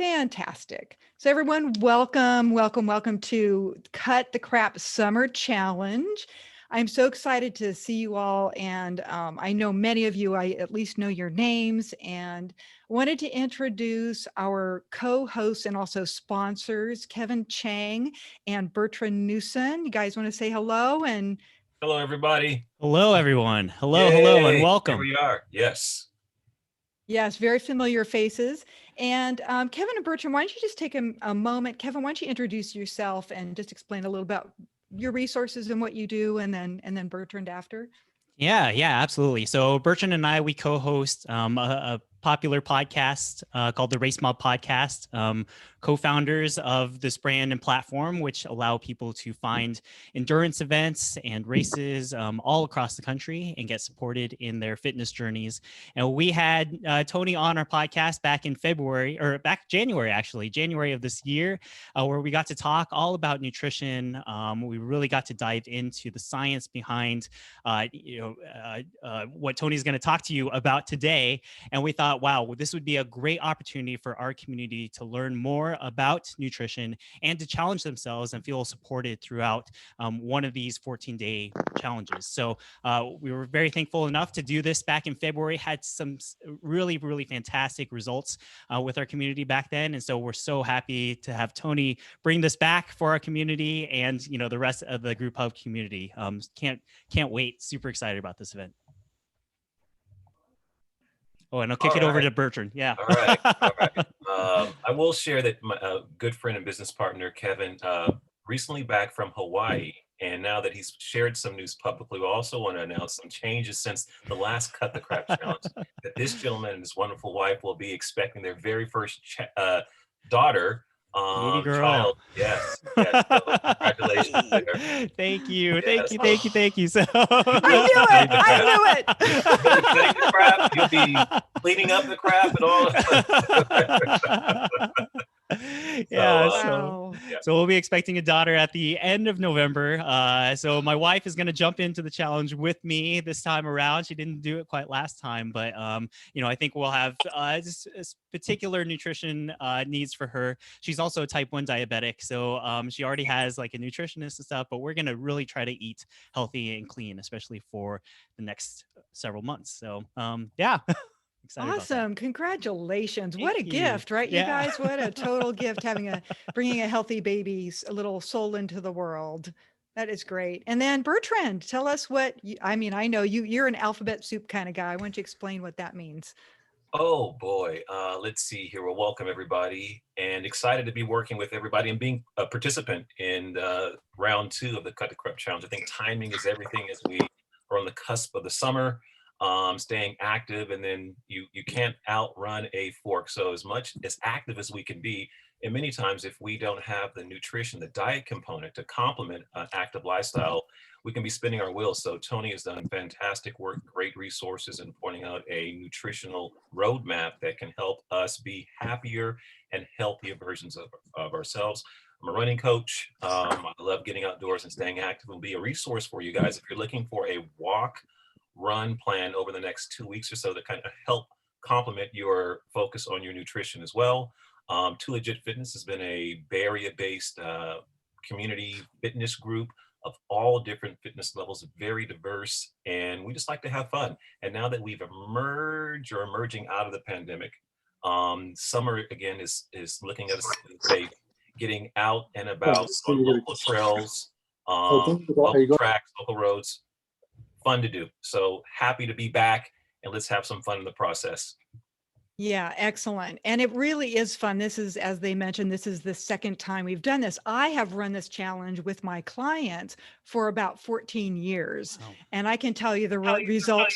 Fantastic. So everyone, welcome to Cut the Crap Summer Challenge. I'm so excited to see you all. And I know many of you, I at least know your names, and wanted to introduce our co-hosts and also sponsors, Kevin Chang and Bertrand Newson. You guys want to say hello? And hello, everybody. Hello, everyone. Hello, Yay, hello, and here welcome. we are. Yes. yes, very familiar faces. And Kevin and Bertrand, why don't you just take a moment? Kevin, why don't you introduce yourself and just explain a little about your resources and what you do, and then Bertrand after. Yeah, absolutely. So Bertrand and I, we co-host a popular podcast called the Race Mob Podcast, co-founders of this brand and platform, which allow people to find endurance events and races all across the country and get supported in their fitness journeys. And we had Toni on our podcast back in January of this year, where we got to talk all about nutrition. We really got to dive into the science behind, what Toni's going to talk to you about today. And we thought, wow, this would be a great opportunity for our community to learn more about nutrition and to challenge themselves and feel supported throughout one of these 14-day challenges. So we were very thankful enough to do this back in February, had some really, really fantastic results with our community back then. And so we're so happy to have Toni bring this back for our community and, the rest of the Group Hub community. Can't wait. Super excited about this event. Oh, and I'll kick it over to Bertrand. Yeah. All right. I will share that my good friend and business partner, Kevin, recently back from Hawaii. And now that he's shared some news publicly, we also want to announce some changes since the last Cut the Crap Challenge, that this gentleman and his wonderful wife will be expecting their very first daughter. Baby girl. Child. Yes. So congratulations there. Thank you. Thank you. So I knew it. Cutting the crap, you'll be cleaning up the crap and all. So we'll be expecting a daughter at the end of November. So my wife is going to jump into the challenge with me this time around. She didn't do it quite last time, but I think we'll have just particular nutrition needs for her. She's also a type 1 diabetic, so she already has like a nutritionist and stuff, but we're going to really try to eat healthy and clean, especially for the next several months. So Awesome. Congratulations. What a gift, right? You guys, what a total gift bringing a healthy baby's a little soul into the world. That is great. And then Bertrand, tell us I know you're an alphabet soup kind of guy. Why don't you explain what that means? Oh boy. Let's see here. Well, welcome everybody, and excited to be working with everybody and being a participant in round 2 of the Cut the Crap Challenge. I think timing is everything as we are on the cusp of the summer. Staying active, and then you can't outrun a fork. So as much as active as we can be, and many times if we don't have the nutrition, the diet component to complement an active lifestyle, we can be spinning our wheels. So Toni has done fantastic work, great resources, in pointing out a nutritional roadmap that can help us be happier and healthier versions of ourselves. I'm a running coach. I love getting outdoors and staying active, and be a resource for you guys if you're looking for a run plan over the next 2 weeks or so to kind of help complement your focus on your nutrition as well. Too Legit Fitness has been a Bay Area-based community fitness group of all different fitness levels, very diverse, and we just like to have fun. And now that we've emerging out of the pandemic, summer again is looking at us and say, getting out and about on local trails, local tracks, local roads. Fun to do. So happy to be back, and let's have some fun in the process. Yeah, excellent. And it really is fun. This is, as they mentioned, this is the second time we've done this. I have run this challenge with my clients for about 14 years. Oh. And I can tell you the results.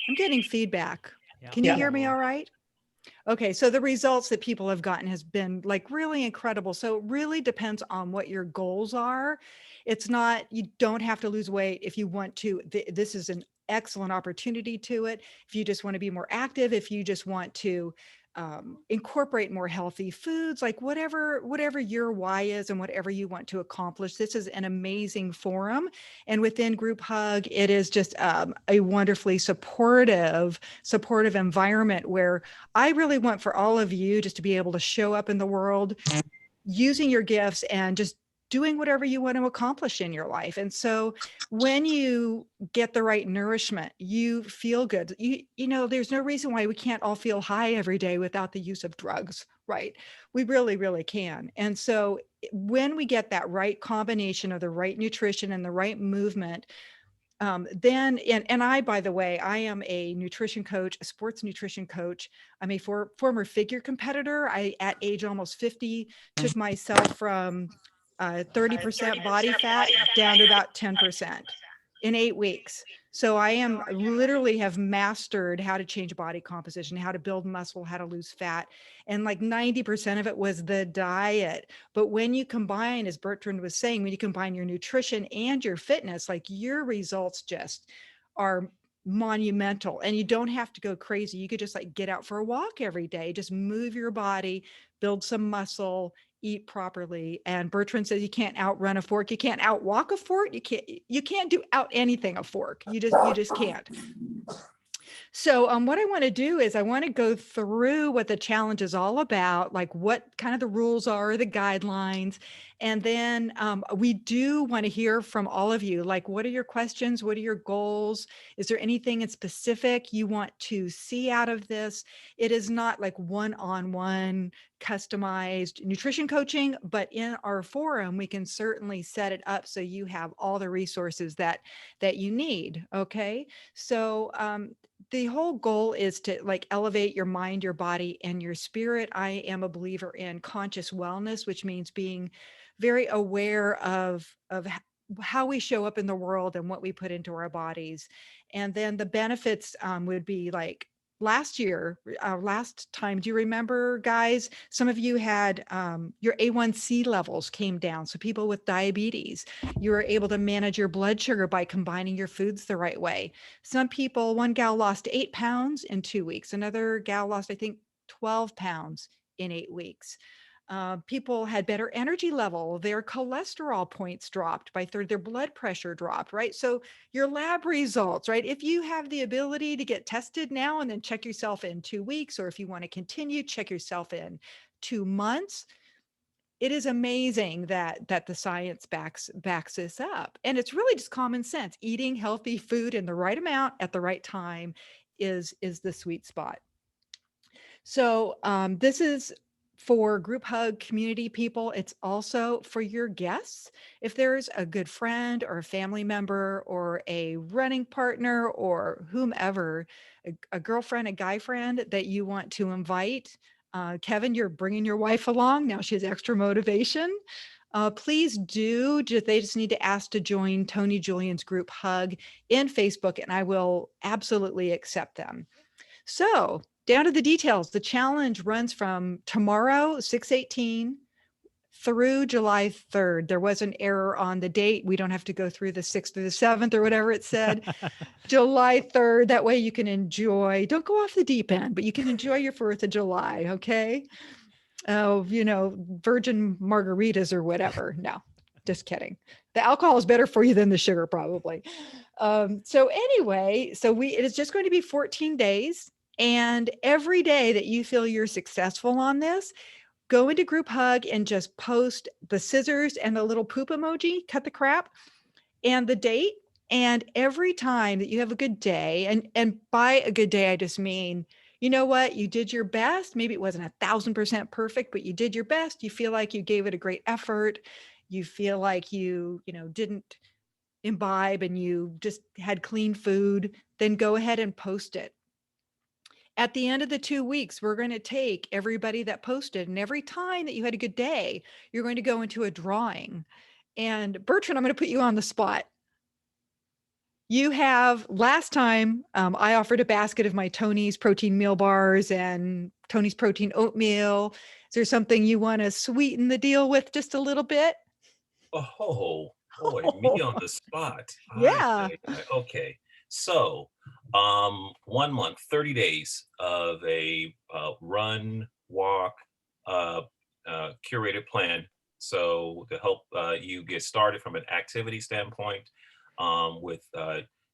I'm getting feedback. Yeah. Can you hear me all right? Okay, so the results that people have gotten has been like really incredible. So it really depends on what your goals are. It's not, you don't have to lose weight if you want to. This is an excellent opportunity to it. If you just want to be more active, if you just want to incorporate more healthy foods, like whatever your why is and whatever you want to accomplish. This is an amazing forum. And within Group Hug, it is just a wonderfully supportive environment where I really want for all of you just to be able to show up in the world using your gifts and just doing whatever you want to accomplish in your life. And so when you get the right nourishment, you feel good. You know, there's no reason why we can't all feel high every day without the use of drugs, right? We really, really can. And so when we get that right combination of the right nutrition and the right movement, then, and I, by the way, I am a nutrition coach, a sports nutrition coach. I'm a former figure competitor. I, at age almost 50, took myself from 30% body fat down to about 10% in 8 weeks. So I am literally have mastered how to change body composition, how to build muscle, how to lose fat. And like 90% of it was the diet. But when you combine, as Bertrand was saying, when you combine your nutrition and your fitness, like your results just are monumental. And you don't have to go crazy. You could just like get out for a walk every day, just move your body, build some muscle, eat properly. And Bertrand says you can't outrun a fork, you can't outwalk a fork, you can't do out anything a fork. You just can't. So what I want to do is I want to go through what the challenge is all about, like what kind of the rules are, the guidelines. And then we do want to hear from all of you, like what are your questions? What are your goals? Is there anything in specific you want to see out of this? It is not like one-on-one customized nutrition coaching, but in our forum, we can certainly set it up so you have all the resources that you need. Okay. So the whole goal is to like elevate your mind, your body, and your spirit. I am a believer in conscious wellness, which means being very aware of how we show up in the world and what we put into our bodies. And then the benefits would be like last time, do you remember, guys? Some of you had your A1C levels came down. So people with diabetes, you were able to manage your blood sugar by combining your foods the right way. Some people, one gal lost 8 pounds in 2 weeks. Another gal lost, I think, 12 pounds in 8 weeks. People had better energy level. Their cholesterol points dropped by third. Their blood pressure dropped, right? So your lab results, right? If you have the ability to get tested now and then check yourself in 2 weeks, or if you want to continue, check yourself in 2 months. It is amazing that the science backs this up. And it's really just common sense. Eating healthy food in the right amount at the right time is the sweet spot. So this is for Group Hug community people. It's also for your guests. If there's a good friend or a family member or a running partner or whomever, a girlfriend, a guy friend that you want to invite, Kevin, you're bringing your wife along. Now she has extra motivation. Please do. They just need to ask to join Toni Julian's Group Hug in Facebook, and I will absolutely accept them. So down to the details. The challenge runs from tomorrow, 6/18, through July 3rd. There was an error on the date. We don't have to go through the 6th or the 7th or whatever it said. July 3rd. That way you can enjoy, don't go off the deep end, but you can enjoy your 4th of July. Okay. Oh, virgin margaritas or whatever. No, just kidding. The alcohol is better for you than the sugar, probably. So anyway, it is just going to be 14 days. And every day that you feel you're successful on this, go into Group Hug and just post the scissors and the little poop emoji, cut the crap, and the date. And every time that you have a good day, and by a good day, I just mean, you know what, you did your best. Maybe it wasn't 1,000% perfect, but you did your best. You feel like you gave it a great effort. You feel like you didn't imbibe and you just had clean food, then go ahead and post it. At the end of the 2 weeks, we're going to take everybody that posted, and every time that you had a good day, you're going to go into a drawing. And Bertrand, I'm going to put you on the spot. You have, last time, I offered a basket of my Toni's protein meal bars and Toni's protein oatmeal. Is there something you want to sweeten the deal with just a little bit? Oh, boy, me on the spot. Yeah. Okay. So, 1 month, 30 days of a run, walk, uh, curated plan. So to help you get started from an activity standpoint, with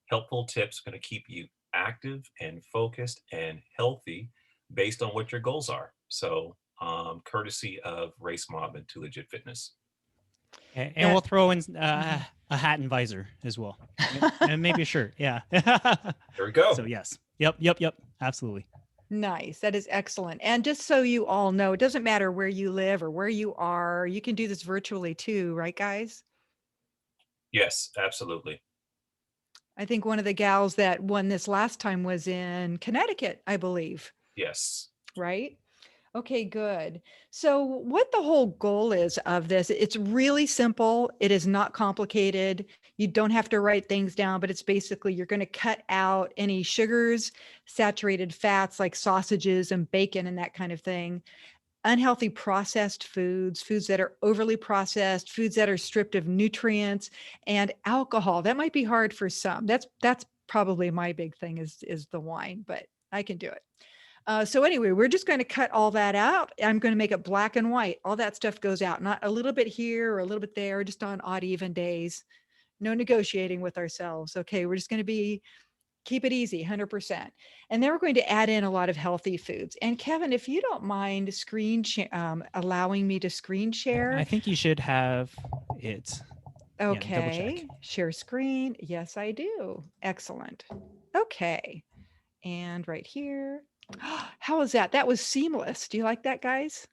helpful tips, going to keep you active and focused and healthy based on what your goals are. So, courtesy of Race Mob and Too Legit Fitness. And we'll That throw in mhm. a hat and visor as well, and maybe a shirt. Yeah. There we go. So yes. Yep. Absolutely. Nice. That is excellent. And just so you all know, it doesn't matter where you live or where you are. You can do this virtually too, right, guys? Yes, absolutely. I think one of the gals that won this last time was in Connecticut, I believe, Yes. right? Okay, good. So, what the whole goal is of this, it's really simple. It is not complicated. You don't have to write things down, but it's basically you're going to cut out any sugars, saturated fats like sausages and bacon and that kind of thing, unhealthy processed foods, foods that are overly processed, foods that are stripped of nutrients, and alcohol. That might be hard for some. That's probably my big thing is the wine, but I can do it. So anyway, we're just going to cut all that out. I'm going to make it black and white. All that stuff goes out, not a little bit here or a little bit there, just on odd even days. No negotiating with ourselves. Okay, we're just going to be keep it easy, 100%. And then we're going to add in a lot of healthy foods. And Kevin, if you don't mind allowing me to screen I share. think you should have it. Yeah, double check. Okay, share screen. Yes, I do. Excellent. Okay. And right here. How was that? That was seamless. Do you like that, guys?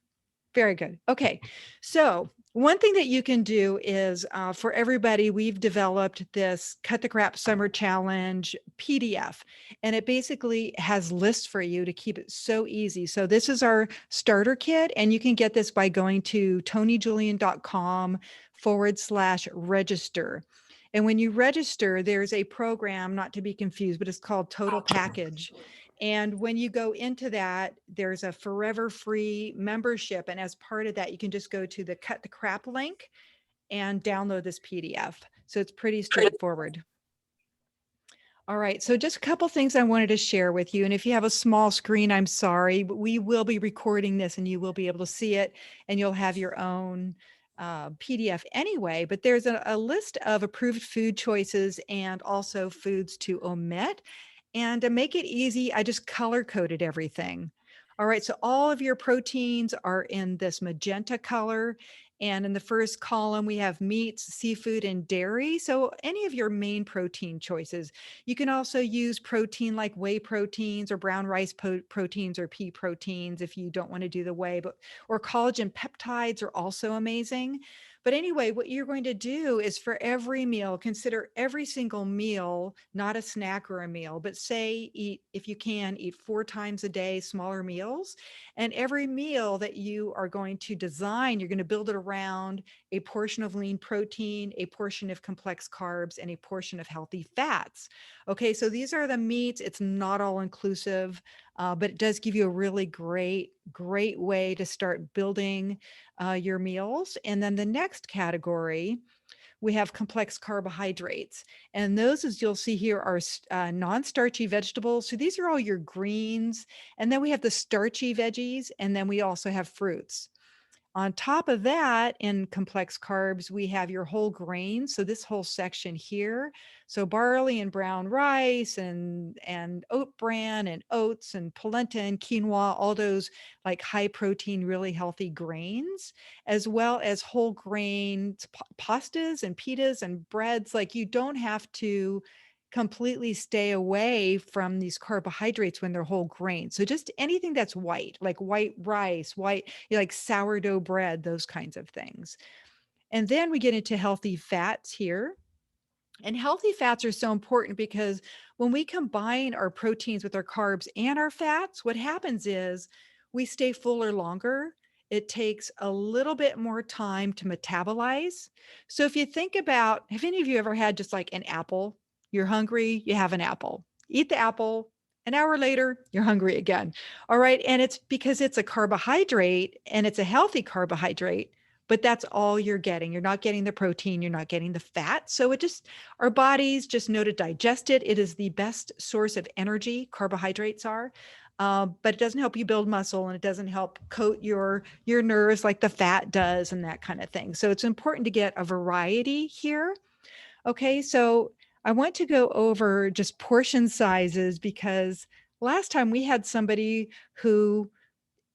Very good. Okay. So, one thing that you can do is for everybody, we've developed this Cut the Crap Summer Challenge PDF, and it basically has lists for you to keep it so easy. So, this is our starter kit, and you can get this by going to tonijulian.com/register. And when you register, there's a program, not to be confused, but it's called Total Package. And when you go into that, there's a forever free membership. And as part of that, you can just go to the Cut the Crap link and download this PDF. So it's pretty straightforward. All right. So just a couple things I wanted to share with you. And if you have a small screen, I'm sorry, but we will be recording this and you will be able to see it and you'll have your own PDF anyway. But there's a list of approved food choices and also foods to omit. And to make it easy, I just color coded everything. All right, so all of your proteins are in this magenta color. And in the first column, we have meats, seafood, and dairy. So any of your main protein choices. You can also use protein like whey proteins or brown rice proteins or pea proteins if you don't want to do the whey, but or collagen peptides are also amazing. But anyway, what you're going to do is for every meal, consider every single meal, not a snack or a meal, but say eat, if you can, eat 4 times a day, smaller meals. And every meal that you are going to design, you're going to build it around a portion of lean protein, a portion of complex carbs, and a portion of healthy fats. Okay, so these are the meats. It's not all inclusive, but it does give you a really great way to start building your meals. And then the next category, we have complex carbohydrates. And those, as you'll see here, are non-starchy vegetables. So these are all your greens. And then we have the starchy veggies. And then we also have fruits. On top of that, in complex carbs, we have your whole grains. So this whole section here, so barley and brown rice and oat bran and oats and polenta and quinoa, all those like high protein, really healthy grains, as well as whole grains, pastas and pitas and breads. Like you don't have to completely stay away from these carbohydrates when they're whole grains. So just anything that's white, like white rice, like sourdough bread, those kinds of things. And then we get into healthy fats here. And healthy fats are so important because when we combine our proteins with our carbs and our fats, what happens is we stay fuller longer. It takes a little bit more time to metabolize. So if you think about, have any of you ever had just like an apple? You're hungry, you have an apple. Eat the apple. An hour later, you're hungry again. All right. And it's because it's a carbohydrate and it's a healthy carbohydrate, but that's all you're getting. You're not getting the protein, you're not getting the fat. So our bodies just know to digest it. It is the best source of energy, carbohydrates are. But it doesn't help you build muscle, and it doesn't help coat your nerves like the fat does and that kind of thing. So it's important to get a variety here. Okay, so I want to go over just portion sizes because last time we had somebody who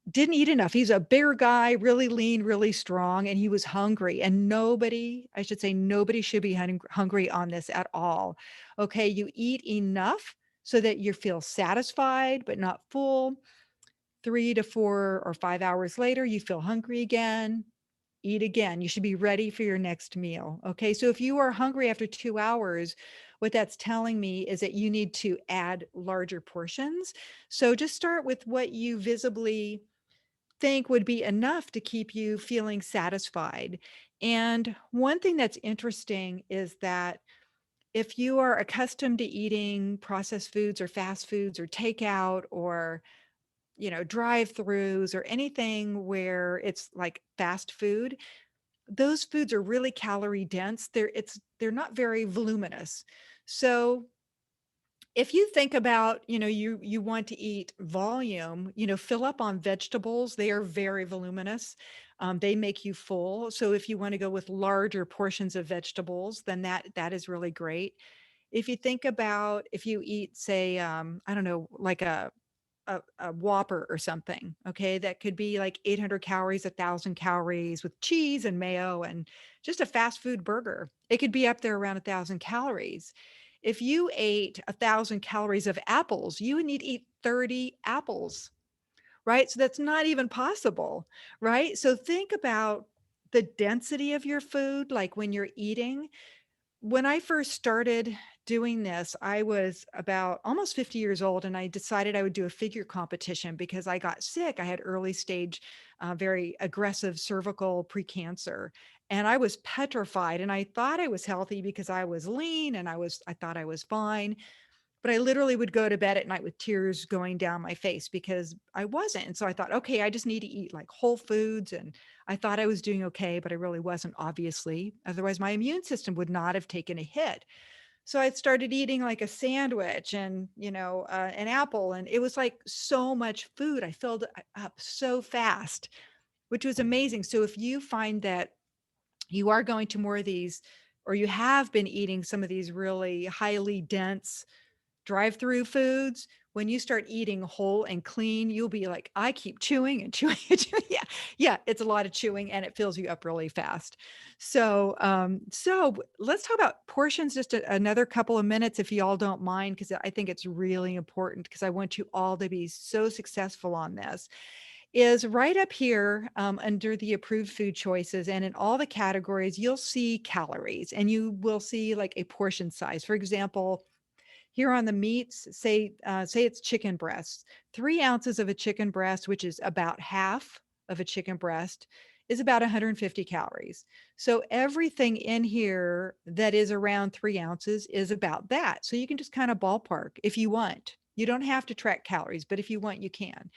didn't eat enough. He's a bigger guy, really lean, really strong, and he was hungry. And I should say, nobody should be hungry on this at all. Okay, you eat enough so that you feel satisfied but not full. 3 to 4 or 5 hours later, you feel hungry again. Eat again. You should be ready for your next meal. Okay, so if you are hungry after 2 hours, what that's telling me is that you need to add larger portions. So just start with what you visibly think would be enough to keep you feeling satisfied. And one thing that's interesting is that if you are accustomed to eating processed foods or fast foods or takeout or drive-throughs or anything where it's like fast food, those foods are really calorie dense. They're not very voluminous. So if you think about, you want to eat volume, fill up on vegetables. They are very voluminous. They make you full. So if you want to go with larger portions of vegetables, then that is really great. If you think about if you eat, say, I don't know, like a Whopper or something, okay, that could be like 800 calories, 1,000 calories with cheese and mayo and just a fast food burger. It could be up there around 1,000 calories. If you ate 1,000 calories of apples, you would need to eat 30 apples, right? So that's not even possible, right? So think about the density of your food, like when you're eating. When I first started doing this, I was about almost 50 years old, and I decided I would do a figure competition because I got sick. I had early stage, very aggressive cervical precancer, and I was petrified. And I thought I was healthy because I was lean, and I thought I was fine. But I literally would go to bed at night with tears going down my face because I wasn't. And so I thought, okay, I just need to eat like whole foods. And I thought I was doing okay, but I really wasn't, obviously. Otherwise, my immune system would not have taken a hit. So I started eating like a sandwich and, an apple. And it was like so much food. I filled up so fast, which was amazing. So if you find that you are going to more of these, or you have been eating some of these really highly dense drive-through foods, when you start eating whole and clean, you'll be like, I keep chewing and chewing and chewing. Yeah, yeah, it's a lot of chewing and it fills you up really fast. So let's talk about portions just another couple of minutes, if you all don't mind, because I think it's really important because I want you all to be so successful on this. Is right up here under the approved food choices, and in all the categories, you'll see calories and you will see like a portion size. For example, here on the meats, say it's chicken breasts. 3 ounces of a chicken breast, which is about half of a chicken breast, is about 150 calories. So everything in here that is around 3 ounces is about that. So you can just kind of ballpark if you want. You don't have to track calories, but if you want, you can.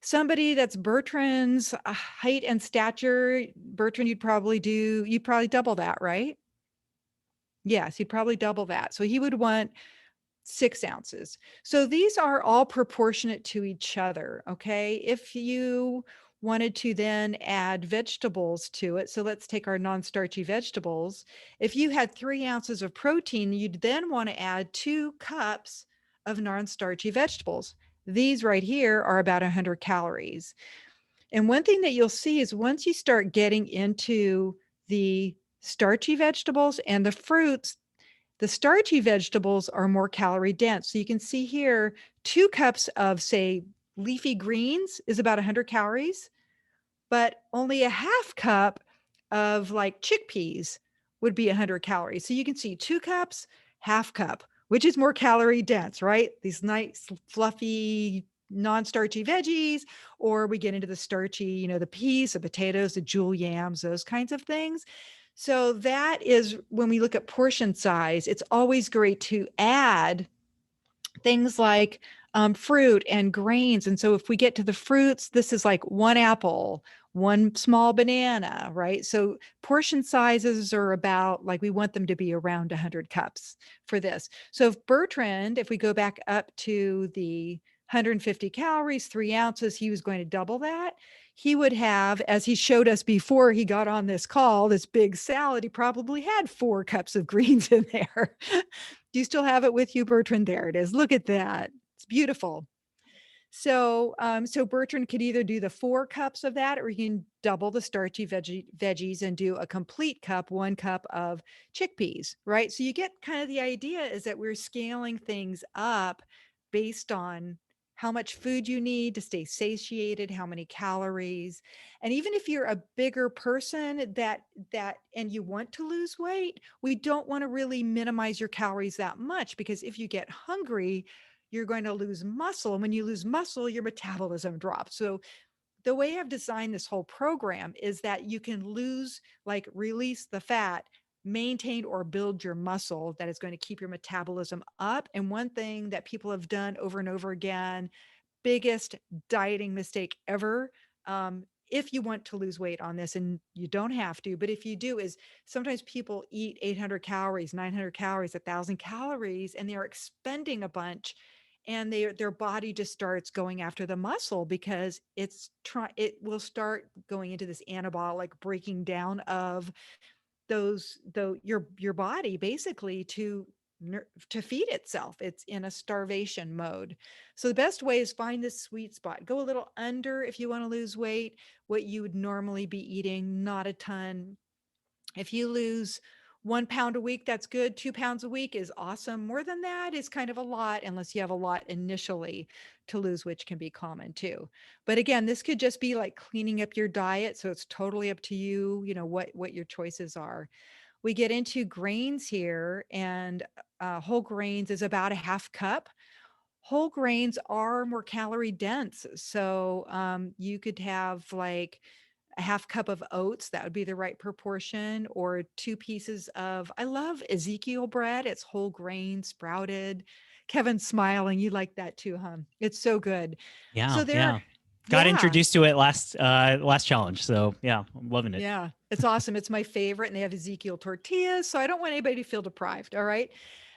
Somebody that's Bertrand's height and stature, Bertrand, you'd probably double that, right? Yes, he'd probably double that. So he would want 6 ounces. So these are all proportionate to each other. Okay. If you wanted to then add vegetables to it, so let's take our non-starchy vegetables. If you had 3 ounces of protein, you'd then want to add 2 cups of non-starchy vegetables. These right here are about 100 calories. And one thing that you'll see is once you start getting into the starchy vegetables and the fruits, the starchy vegetables are more calorie dense. So you can see here, 2 cups of, say, leafy greens is about 100 calories, but only a half cup of like chickpeas would be 100 calories. So you can see 2 cups, half cup, which is more calorie dense, right? These nice, fluffy, non-starchy veggies, or we get into the starchy, the peas, the potatoes, the jewel yams, those kinds of things. So that is when we look at portion size, it's always great to add things like fruit and grains. And so if we get to the fruits, this is like one apple, one small banana, right? So portion sizes are about like we want them to be around 100 cups for this. So if Bertrand, if we go back up to the 150 calories, 3 ounces, he was going to double that. He would have, as he showed us before he got on this call, this big salad. He probably had 4 cups of greens in there. Do you still have it with you, Bertrand? There it is. Look at that. It's beautiful. So, so Bertrand could either do the 4 cups of that, or he can double the starchy veggies and do a complete cup, 1 cup of chickpeas, right? So you get kind of the idea is that we're scaling things up based on how much food you need to stay satiated, how many calories. And even if you're a bigger person and you want to lose weight, we don't want to really minimize your calories that much, because if you get hungry, you're going to lose muscle. And when you lose muscle, your metabolism drops. So the way I've designed this whole program is that you can lose, like release the fat, maintain or build your muscle that is going to keep your metabolism up. And one thing that people have done over and over again, biggest dieting mistake ever, if you want to lose weight on this, and you don't have to, but if you do, is sometimes people eat 800 calories, 900 calories, 1,000 calories, and they're expending a bunch, and their body just starts going after the muscle because it will start going into this anabolic breaking down of your body basically to feed itself. It's in a starvation mode. So the best way is find this sweet spot. Go a little under if you want to lose weight, what you would normally be eating, not a ton. If you lose 1 pound a week, that's good. 2 pounds a week is awesome. More than that is kind of a lot, unless you have a lot initially to lose, which can be common too. But again, this could just be like cleaning up your diet. So it's totally up to you, what your choices are. We get into grains here, and whole grains is about a half cup. Whole grains are more calorie dense. So you could have like a half cup of oats, that would be the right proportion, or 2 pieces of, I love Ezekiel bread. It's whole grain, sprouted. Kevin's smiling. You like that too, huh? It's so good. Yeah, So there, yeah. Got yeah. introduced to it last challenge. So yeah, I'm loving it. Yeah, it's awesome. It's my favorite. And they have Ezekiel tortillas. So I don't want anybody to feel deprived. All right.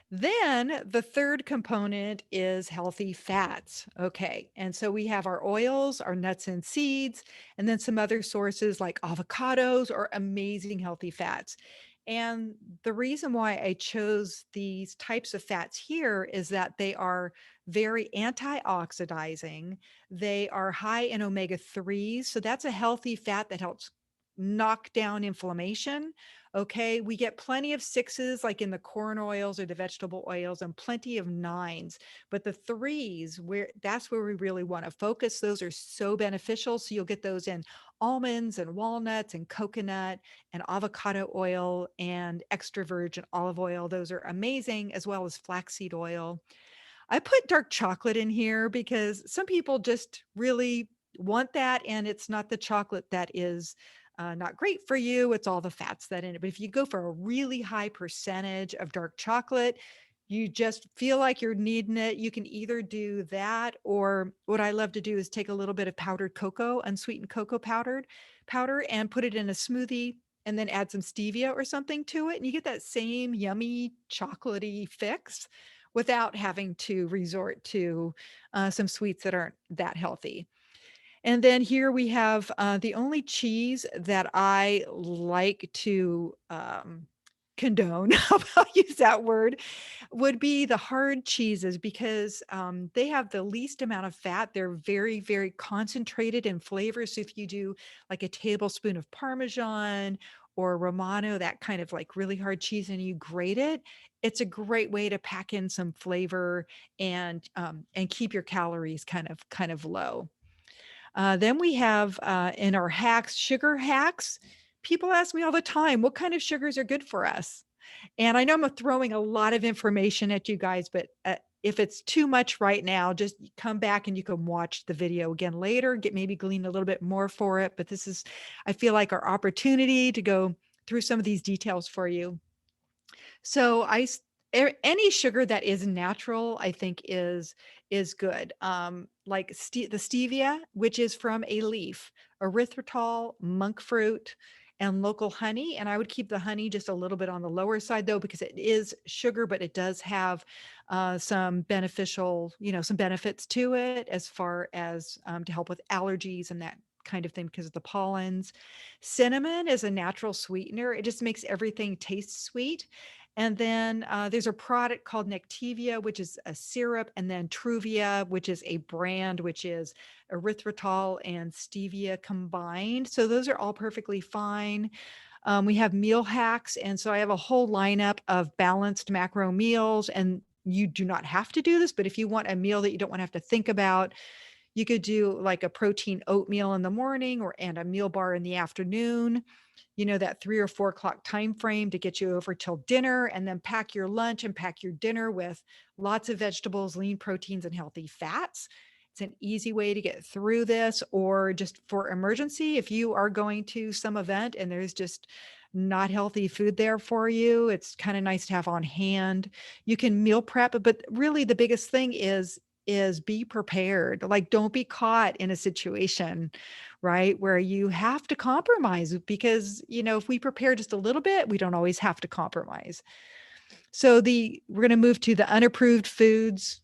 Then the third component is healthy fats. Okay. And so we have our oils, our nuts and seeds, and then some other sources like avocados or amazing healthy fats. And the reason why I chose these types of fats here is that they are very antioxidizing. They are high in omega 3s. So that's a healthy fat that helps knock down inflammation. Okay. We get plenty of 6s like in the corn oils or the vegetable oils, and plenty of 9s, but the 3s, that's where we really want to focus. Those are so beneficial. So you'll get those in almonds and walnuts and coconut and avocado oil and extra virgin olive oil. Those are amazing, as well as flaxseed oil. I put dark chocolate in here because some people just really want that, and it's not the chocolate that is not great for you. It's all the fats that in it. But if you go for a really high percentage of dark chocolate, you just feel like you're needing it. You can either do that, or what I love to do is take a little bit of powdered cocoa, unsweetened cocoa powder, and put it in a smoothie, and then add some stevia or something to it. And you get that same yummy chocolatey fix without having to resort to some sweets that aren't that healthy. And then here we have the only cheese that I like to condone, I'll use that word, would be the hard cheeses, because they have the least amount of fat. They're very, very concentrated in flavor. So if you do like a tablespoon of Parmesan or Romano, that kind of like really hard cheese, and you grate it, it's a great way to pack in some flavor and keep your calories kind of low. Then we have in our hacks, sugar hacks. People ask me all the time, what kind of sugars are good for us? And I know I'm throwing a lot of information at you guys, but if it's too much right now, just come back and you can watch the video again later, maybe glean a little bit more for it. But this is, I feel like, our opportunity to go through some of these details for you. So any sugar that is natural, I think is is good. Like the stevia, which is from a leaf, erythritol, monk fruit, and local honey. And I would keep the honey just a little bit on the lower side though, because it is sugar, but it does have some beneficial, some benefits to it as far as to help with allergies and that kind of thing because of the pollens. Cinnamon is a natural sweetener. It just makes everything taste sweet. And then there's a product called Nectivia, which is a syrup, and then Truvia, which is a brand, which is erythritol and stevia combined. So those are all perfectly fine. We have meal hacks. And so I have a whole lineup of balanced macro meals. And you do not have to do this, but if you want a meal that you don't want to have to think about, you could do like a protein oatmeal in the morning and a meal bar in the afternoon, that 3 or 4 o'clock time frame to get you over till dinner, and then pack your lunch and pack your dinner with lots of vegetables, lean proteins, and healthy fats. It's an easy way to get through this, or just for emergency, if you are going to some event and there's just not healthy food there for you, it's kind of nice to have on hand. You can meal prep, but really the biggest thing is be prepared. Like, don't be caught in a situation, right, where you have to compromise, because if we prepare just a little bit, we don't always have to compromise. So we're going to move to the unapproved foods.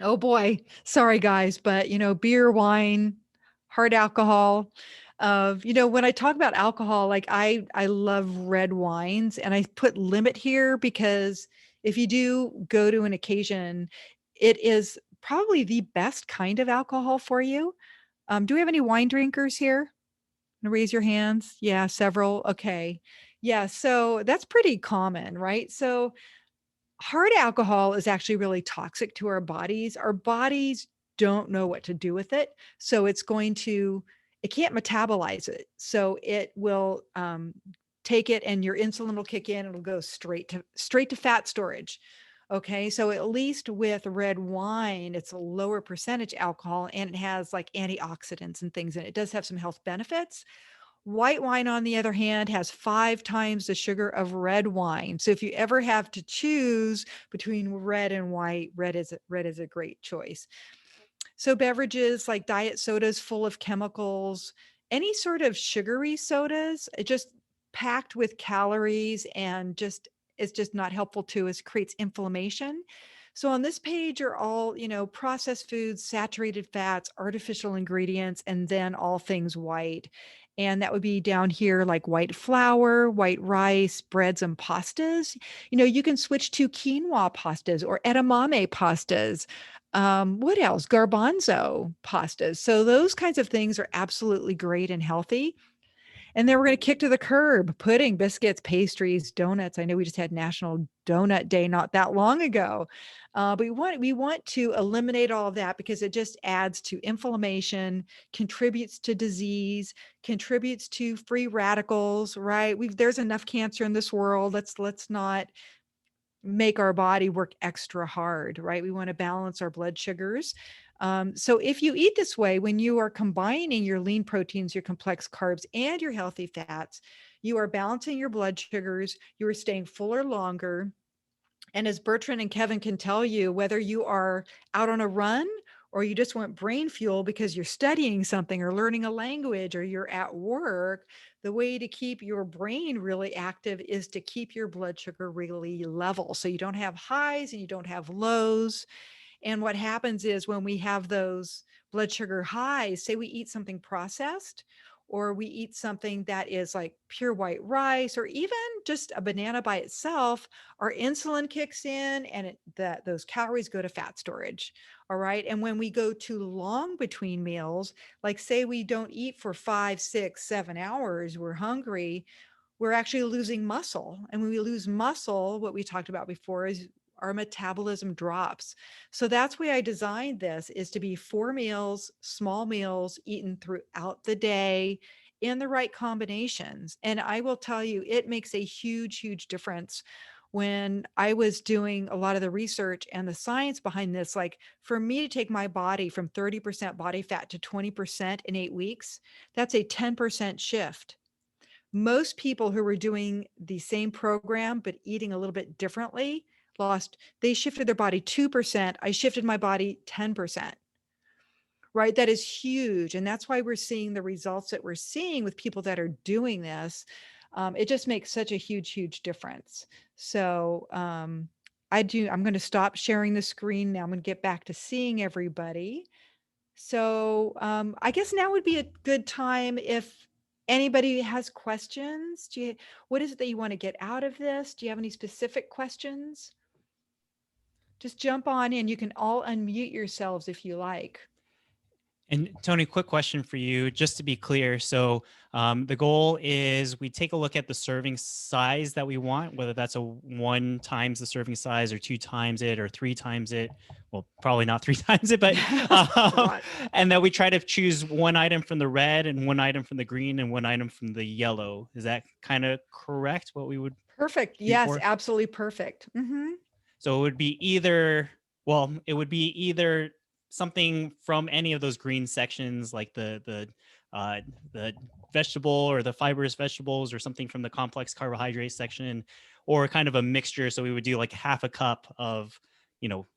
Oh boy, sorry guys, but beer, wine, hard alcohol. When I talk about alcohol, like I love red wines, and I put limit here because if you do go to an occasion, it is probably the best kind of alcohol for you. Do we have any wine drinkers here? Raise your hands. Yeah, several. Okay. Yeah, so that's pretty common, right? So hard alcohol is actually really toxic to our bodies. Our bodies don't know what to do with it. So it can't metabolize it. So it will take it, and your insulin will kick in. It'll go straight to fat storage. Okay. So at least with red wine, it's a lower percentage alcohol, and it has like antioxidants and things, and it does have some health benefits. White wine, on the other hand, has 5 times the sugar of red wine. So if you ever have to choose between red and white, red is a great choice. So beverages like diet sodas full of chemicals, any sort of sugary sodas, it just packed with calories, and it's just not helpful to us, creates inflammation. So on this page are all, processed foods, saturated fats, artificial ingredients, and then all things white. And that would be down here like white flour, white rice, breads, and pastas. You can switch to quinoa pastas or edamame pastas. What else? Garbanzo pastas. So those kinds of things are absolutely great and healthy. And then we're going to kick to the curb: pudding, biscuits, pastries, donuts. I know we just had National Donut Day not that long ago. But we want to eliminate all of that because it just adds to inflammation, contributes to disease, contributes to free radicals, right? There's enough cancer in this world. Let's not make our body work extra hard, right? We want to balance our blood sugars. So if you eat this way, when you are combining your lean proteins, your complex carbs, and your healthy fats, you are balancing your blood sugars, you are staying fuller longer. And as Bertrand and Kevin can tell you, whether you are out on a run or you just want brain fuel because you're studying something or learning a language or you're at work, the way to keep your brain really active is to keep your blood sugar really level. So you don't have highs and you don't have lows. And what happens is when we have those blood sugar highs, say we eat something processed, or we eat something that is like pure white rice, or even just a banana by itself, our insulin kicks in, and those calories go to fat storage. All right. And when we go too long between meals, like say we don't eat for 5, 6, 7 hours, we're hungry, we're actually losing muscle. And when we lose muscle, what we talked about before is our metabolism drops. So that's why I designed this, is to be 4 meals, small meals eaten throughout the day in the right combinations. And I will tell you, it makes a huge, huge difference. When I was doing a lot of the research and the science behind this, like for me to take my body from 30% body fat to 20% in 8 weeks, that's a 10% shift. Most people who were doing the same program but eating a little bit differently they shifted their body 2%. I shifted my body 10%. Right? That is huge. And that's why we're seeing the results that we're seeing with people that are doing this. It just makes such a huge, huge difference. So I'm going to stop sharing the screen now. I'm going to get back to seeing everybody. So I guess now would be a good time if anybody has questions. What is it that you want to get out of this? Do you have any specific questions? Just jump on in. You can all unmute yourselves if you like. And Toni, quick question for you, just to be clear. So the goal is we take a look at the serving size that we want, whether that's a 1 times the serving size or 2 times it or 3 times it. Well, probably not 3 times it, but and then we try to choose 1 item from the red and 1 item from the green and 1 item from the yellow. Is that kind of correct? What we would Perfect. Yes, absolutely perfect. Mm-hmm. So it would be either, well, it would be either something from any of those green sections, like the vegetable or the fibrous vegetables, or something from the complex carbohydrate section, or kind of a mixture. So we would do like half a cup of,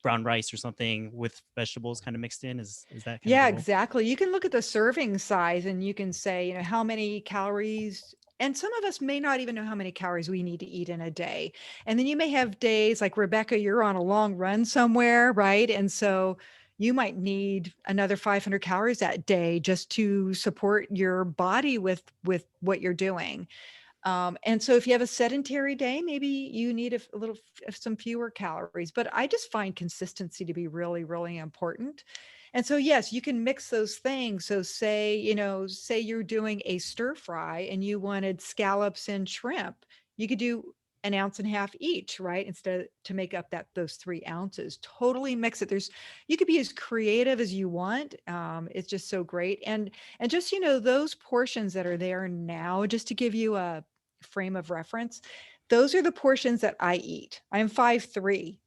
brown rice or something with vegetables kind of mixed in. Is that? Yeah, exactly. You can look at the serving size and you can say, how many calories. And some of us may not even know how many calories we need to eat in a day. And then you may have days like Rebecca, you're on a long run somewhere, right? And so you might need another 500 calories that day just to support your body with what you're doing. And so if you have a sedentary day, maybe you need some fewer calories, but I just find consistency to be really, really important. And so, yes, you can mix those things. So say you're doing a stir fry and you wanted scallops and shrimp, you could do 1.5 ounces each, right? Instead to make up those 3 ounces, totally mix it. You could be as creative as you want. It's just so great. And just, those portions that are there now, just to give you a frame of reference, those are the portions that I eat. I'm 5'3".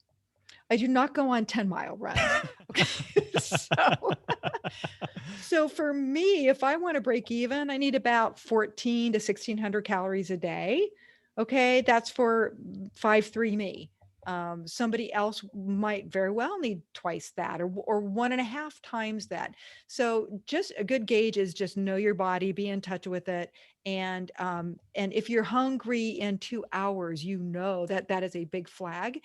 I do not go on 10-mile runs. Okay. So for me, if I want to break even, I need about 1,400 to 1,600 calories a day. Okay. That's for 5'3" me. Somebody else might very well need twice that or 1.5 times that. So just a good gauge is just know your body, be in touch with it. And if you're hungry in 2 hours, that is a big flag.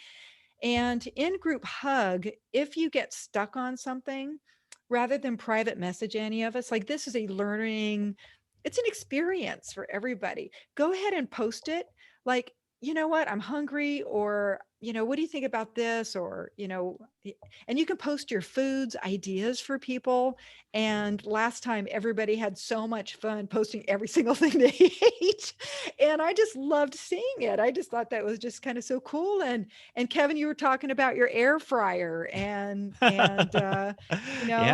And in group hug, if you get stuck on something, rather than private message any of us, like this is it's an experience for everybody. Go ahead and post it. Like, you know what, I'm hungry, or, what do you think about this? Or, and you can post your foods, ideas for people. And last time everybody had so much fun posting every single thing they ate. And I just loved seeing it. I just thought that was just kind of so cool. And Kevin, you were talking about your air fryer and Yeah.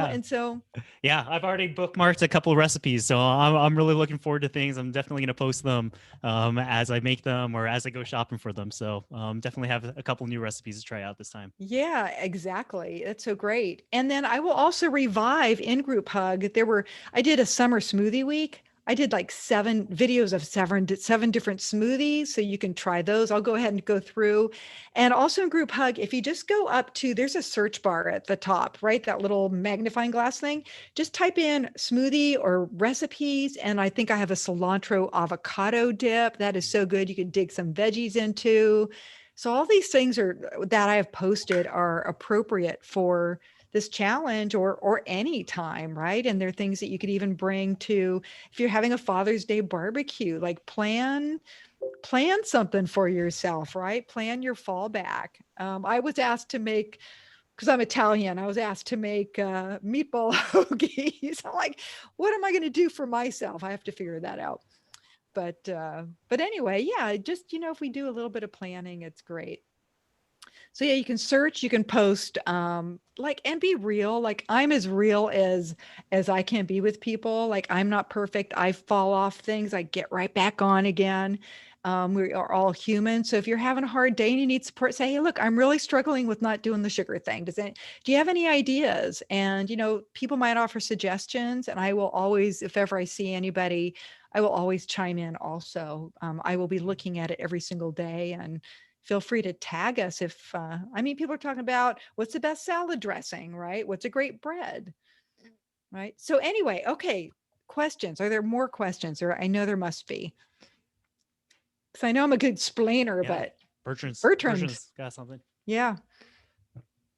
and so. Yeah, I've already bookmarked a couple of recipes, so I'm really looking forward to things. I'm definitely going to post them as I make them or as I go shopping for them. So definitely have a couple new recipes to try out this time. Yeah, exactly. That's so great. And then I will also revive in group hug. I did a summer smoothie week. I did like 7 videos of 7 different smoothies. So you can try those. I'll go ahead and go through. And also in group hug, if you just go up to, there's a search bar at the top, right? That little magnifying glass thing. Just type in smoothie or recipes. And I think I have a cilantro avocado dip. That is so good. You can dig some veggies into. So all these things that I have posted are appropriate for this challenge or any time, right? And they're things that you could even bring to, if you're having a Father's Day barbecue, like plan something for yourself, right? Plan your fallback. I was asked to make, because I'm Italian, I was asked to make meatball hoagies. I'm like, what am I going to do for myself? I have to figure that out. But anyway, yeah, just, if we do a little bit of planning, it's great. So yeah, you can search, you can post, and be real. Like I'm as real as I can be with people. Like I'm not perfect. I fall off things. I get right back on again. We are all human. So if you're having a hard day and you need support, say, hey, look, I'm really struggling with not doing the sugar thing. Do you have any ideas? And, people might offer suggestions, and I will always, if ever I see anybody, I will always chime in also. I will be looking at it every single day and feel free to tag us if, I mean, people are talking about what's the best salad dressing, right? What's a great bread, right? So anyway, okay, questions. Are there more questions? Or I know there must be. Because I know I'm a good explainer, Yeah. but Bertrand's Bertrand, got something. yeah.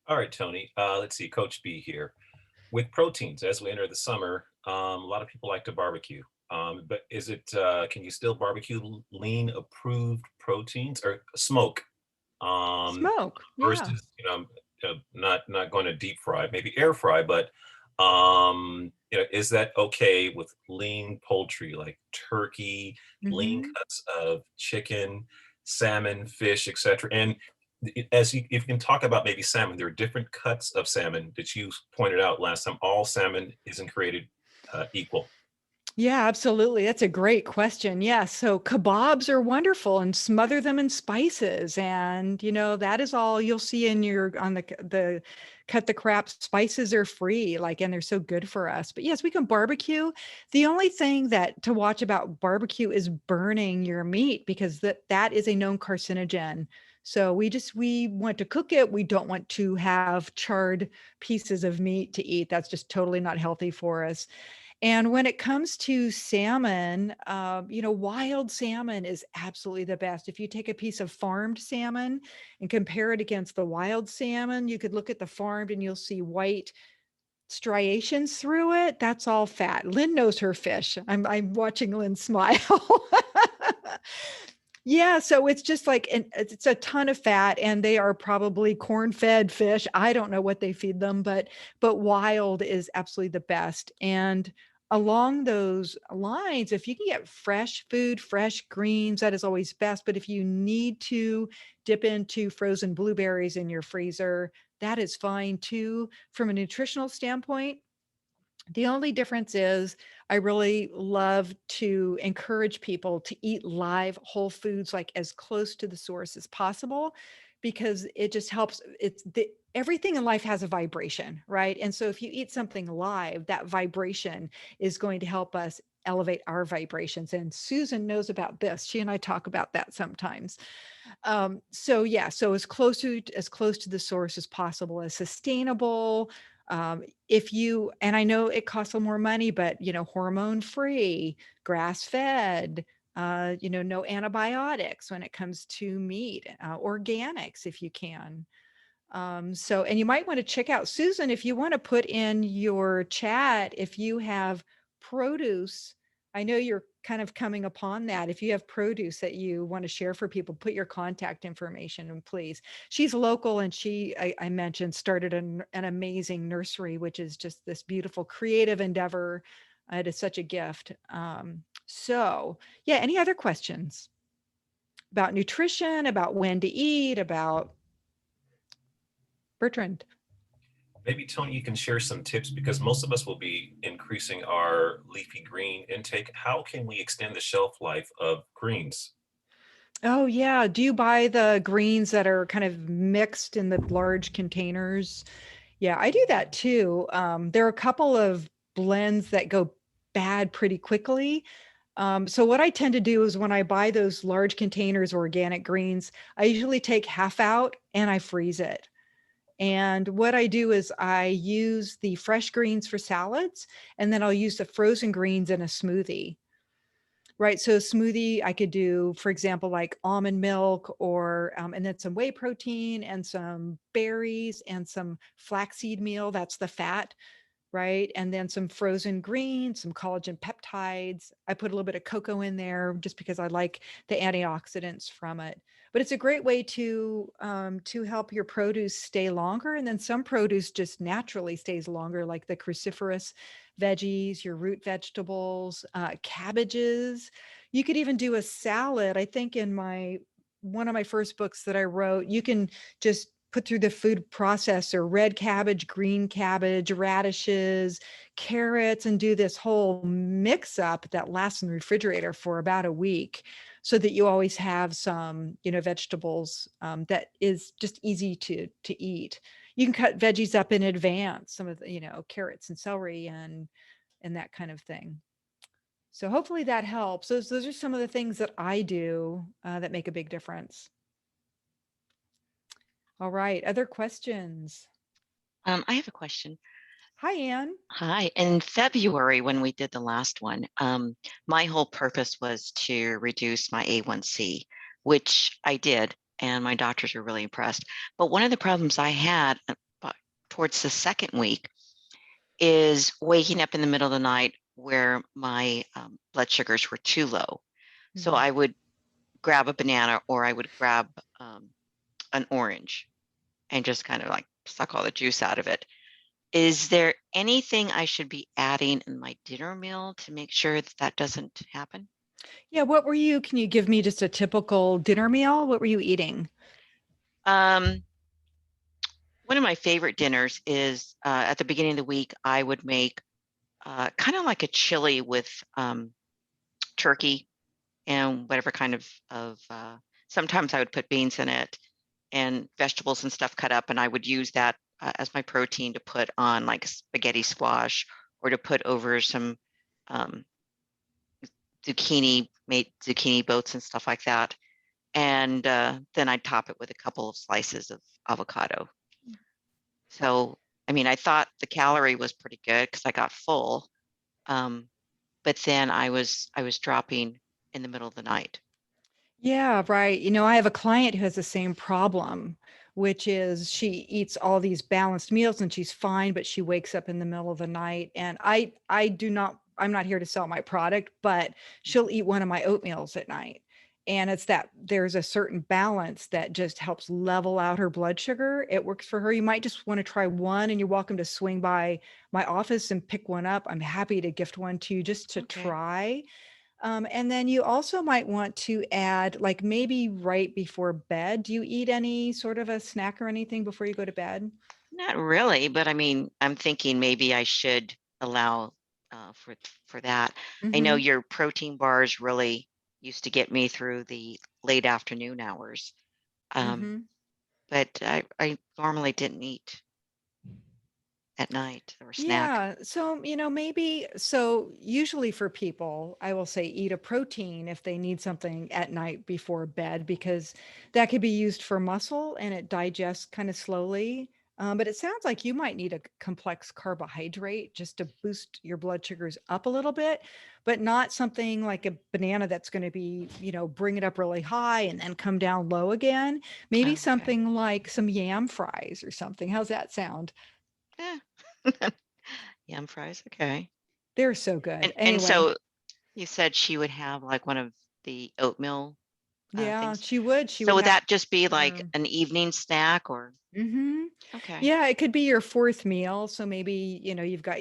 All right, Tony. Let's see, Coach B here. With proteins, as we enter the summer, a lot of people like to barbecue. But is it, can you still barbecue lean approved proteins or smoke? Smoke, yeah. Versus, not going to deep fry, maybe air fry, but is that okay with lean poultry like turkey, lean Mhm. cuts of chicken, salmon, fish, etc.? And as you, if you can talk about maybe salmon, there are different cuts of salmon that you pointed out last time. All salmon isn't created equal. Yeah, absolutely. That's a great question. Yeah. So kebabs are wonderful and smother them in spices. And, that is all you'll see in on the cut the crap spices are free. Like, and they're so good for us. But yes, we can barbecue. The only thing that to watch about barbecue is burning your meat because that is a known carcinogen. So we want to cook it. We don't want to have charred pieces of meat to eat. That's just totally not healthy for us. And when it comes to salmon, wild salmon is absolutely the best. If you take a piece of farmed salmon and compare it against the wild salmon, you could look at the farmed and you'll see white striations through it. That's all fat. Lynn knows her fish. I'm watching Lynn smile. Yeah, so it's just like it's a ton of fat, and they are probably corn-fed fish. I don't know what they feed them, but wild is absolutely the best. And along those lines, if you can get fresh food, fresh greens, that is always best. But if you need to dip into frozen blueberries in your freezer, that is fine too. From a nutritional standpoint, the only difference is I really love to encourage people to eat live whole foods like as close to the source as possible because it just helps. Everything in life has a vibration, right? And so if you eat something live, that vibration is going to help us elevate our vibrations. And Susan knows about this. She and I talk about that sometimes. So yeah, so as close to the source as possible, as sustainable. If you, and I know it costs a little more money, but hormone free, grass fed, no antibiotics when it comes to meat, organics if you can. So, and you might want to check out Susan if you want to put in your chat if you have produce. I know you're kind of coming upon that. If you have produce that you want to share for people, put your contact information and please. She's local and I mentioned, started an amazing nursery, which is just this beautiful creative endeavor. It is such a gift. So, yeah, any other questions about nutrition, about when to eat, about Bertrand? Maybe, Tony, you can share some tips because most of us will be increasing our leafy green intake. How can we extend the shelf life of greens? Oh, yeah. Do you buy the greens that are kind of mixed in the large containers? Yeah, I do that too. There are a couple of blends that go bad pretty quickly. So what I tend to do is when I buy those large containers of organic greens, I usually take half out and I freeze it. And what I do is I use the fresh greens for salads, and then I'll use the frozen greens in a smoothie. Right. So smoothie, I could do, for example, like almond milk or, and then some whey protein and some berries and some flaxseed meal. That's the fat. Right. And then some frozen greens, some collagen peptides. I put a little bit of cocoa in there just because I like the antioxidants from it. But it's a great way to help your produce stay longer. And then some produce just naturally stays longer, like the cruciferous veggies, your root vegetables, cabbages. You could even do a salad. I think in one of my first books that I wrote, you can just put through the food processor red cabbage, green cabbage, radishes, carrots, and do this whole mix up that lasts in the refrigerator for about a week so that you always have some, vegetables that is just easy to eat. You can cut veggies up in advance, some of the, carrots and celery and that kind of thing. So hopefully that helps. Those are some of the things that I do that make a big difference. All right. Other questions? I have a question. Hi, Anne. Hi. In February, when we did the last one, my whole purpose was to reduce my A1C, which I did, and my doctors were really impressed. But one of the problems I had towards the second week is waking up in the middle of the night where my blood sugars were too low. So Mhm. I would grab a banana or I would grab an orange and just kind of like suck all the juice out of it. Is there anything I should be adding in my dinner meal to make sure that that doesn't happen? Yeah, can you give me just a typical dinner meal? What were you eating? Um, One of my favorite dinners is at the beginning of the week, I would make kind of like a chili with turkey and whatever kind of sometimes I would put beans in it and vegetables and stuff cut up, and I would use that as my protein to put on like spaghetti squash or to put over some um, made zucchini boats and stuff like that. And then I'd top it with a couple of slices of avocado. So, I mean, I thought the calorie was pretty good because I got full, um, but then I was dropping in the middle of the night. Yeah, right. I have a client who has the same problem, which is she eats all these balanced meals and she's fine, but she wakes up in the middle of the night. And I'm not here to sell my product, but she'll eat one of my oatmeals at night. And it's that there's a certain balance that just helps level out her blood sugar. It works for her. You might just want to try one, and you're welcome to swing by my office and pick one up. I'm happy to gift one to you just to Okay. try. And then you also might want to add, like maybe right before bed. Do you eat any sort of a snack or anything before you go to bed? Not really, but I mean, I'm thinking maybe I should allow for that. I know Mm-hmm. your protein bars really used to get me through the late afternoon hours, um, Mm-hmm. but I normally didn't eat at night or snack. Yeah. So, maybe so usually for people, I will say eat a protein if they need something at night before bed, because that could be used for muscle and it digests kind of slowly. But it sounds like you might need a complex carbohydrate just to boost your blood sugars up a little bit, but not something like a banana that's going to be, bring it up really high and then come down low again. Maybe Oh, okay. something like some yam fries or something. How's that sound? Yeah. Yam fries. Okay. They're so good. And Anyway, so you said she would have like one of the oatmeal yeah, things. she would. She So would would have. that just be like an evening snack or Mhm. okay. Yeah, it could be your fourth meal. So maybe, you've got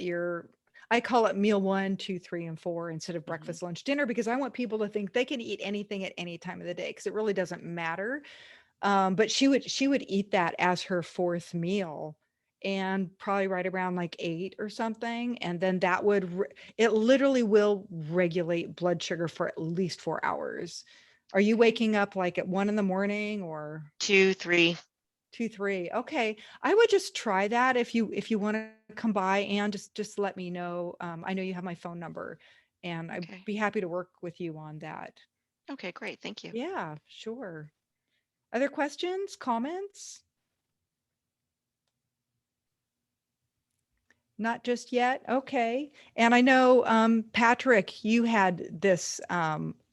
I call it meal one, two, three, and four instead of Hmm. breakfast, lunch, dinner, because I want people to think they can eat anything at any time of the day because it really doesn't matter. But she would eat that as her fourth meal and probably right around like 8 or something. And then it literally will regulate blood sugar for at least 4 hours. Are you Okay. waking up like at 1 in the morning or 2, 3. 2, 3? Okay. I would just try that if you want to come by, and just let me know. I know you have my phone number and I'd Okay. be happy to work with you on that. Okay, great. Thank you. Yeah, sure. Other questions, comments? Not just yet? Okay. And I know, Patrick, you had this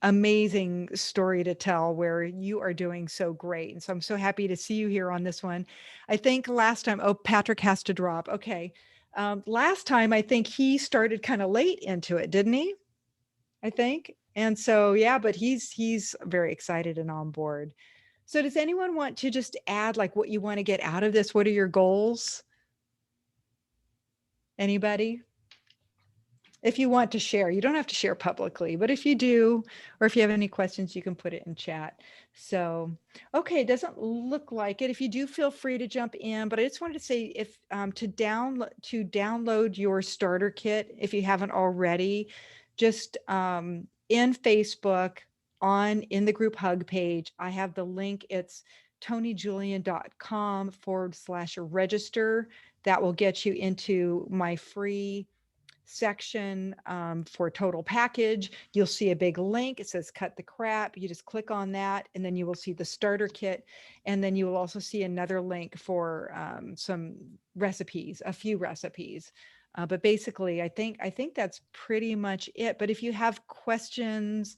amazing story to tell where you are doing so great. And so I'm so happy to see you here on this one. I think last time, oh, Patrick has to drop. Okay. Last time, I think he started kind of late into it, didn't he? I think. And so, yeah, but he's very excited and on board. So does anyone want to just add like what you want to get out of this? What are your goals? Anybody? If you want to share, you don't have to share publicly, but if you do, or if you have any questions, you can put it in chat. So, okay, it doesn't look like it. If you do, feel free to jump in. But I just wanted to say, if to download your starter kit, if you haven't already, just in Facebook in the group hug page, I have the link. It's tonijulian.com/register. That will get you into my free section for total package, you'll see a big link. It says Cut the Crap. You just click on that, and then you will see the starter kit. And then you will also see another link for some recipes, a few recipes. But basically, I think that's pretty much it. But if you have questions,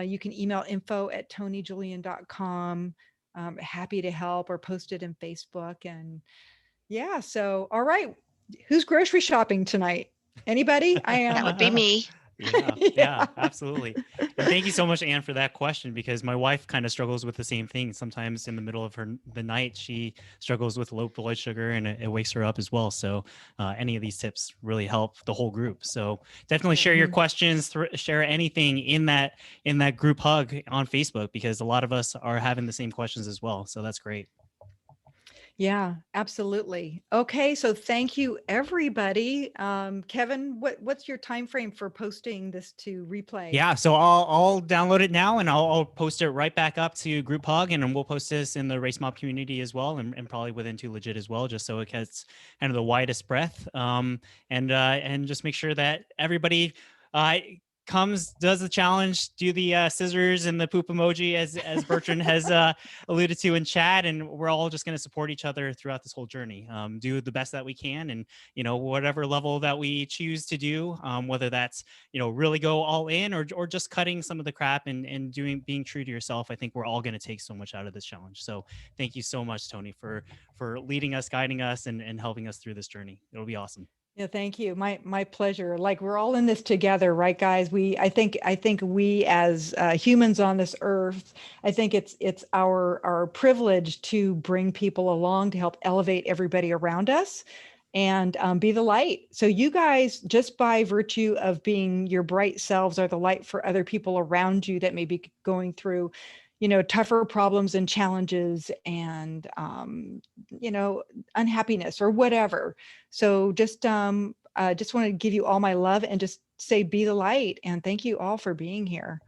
you can email info@tonijulian.com. Happy to help, or post it in Facebook. And yeah, so all right. Who's grocery shopping tonight? Anybody? I am. That would be me. Yeah, absolutely. And thank you so much, Anne, for that question, because my wife kind of struggles with the same thing. Sometimes in the middle of the night, she struggles with low blood sugar, and it wakes her up as well. So any of these tips really help the whole group. So definitely share your questions, share anything in that group hug on Facebook, because a lot of us are having the same questions as well. So that's great. Yeah, absolutely. Okay, so thank you, everybody. Kevin, what's your time frame for posting this to replay? Yeah, so I'll download it now, and I'll post it right back up to Group Hug, and then we'll post this in the Race Mob community as well, and probably within Too Legit as well, just so it gets kind of the widest breadth. And just make sure that everybody comes, does the challenge, do the scissors and the poop emoji, as Bertrand has alluded to in chat, and we're all just going to support each other throughout this whole journey. Do the best that we can, and whatever level that we choose to do, whether that's really go all in, or just cutting some of the crap and being true to yourself. I think we're all going to take so much out of this challenge. So thank you so much, Toni, for leading us, guiding us, and helping us through this journey. It'll be awesome. Yeah, thank you. My pleasure. Like, we're all in this together, right, guys? I think we, as humans on this earth, I think it's our privilege to bring people along to help elevate everybody around us, and be the light. So you guys, just by virtue of being your bright selves, are the light for other people around you that may be going through tougher problems and challenges, and unhappiness or whatever. So just want to give you all my love, and just say, be the light. And thank you all for being here.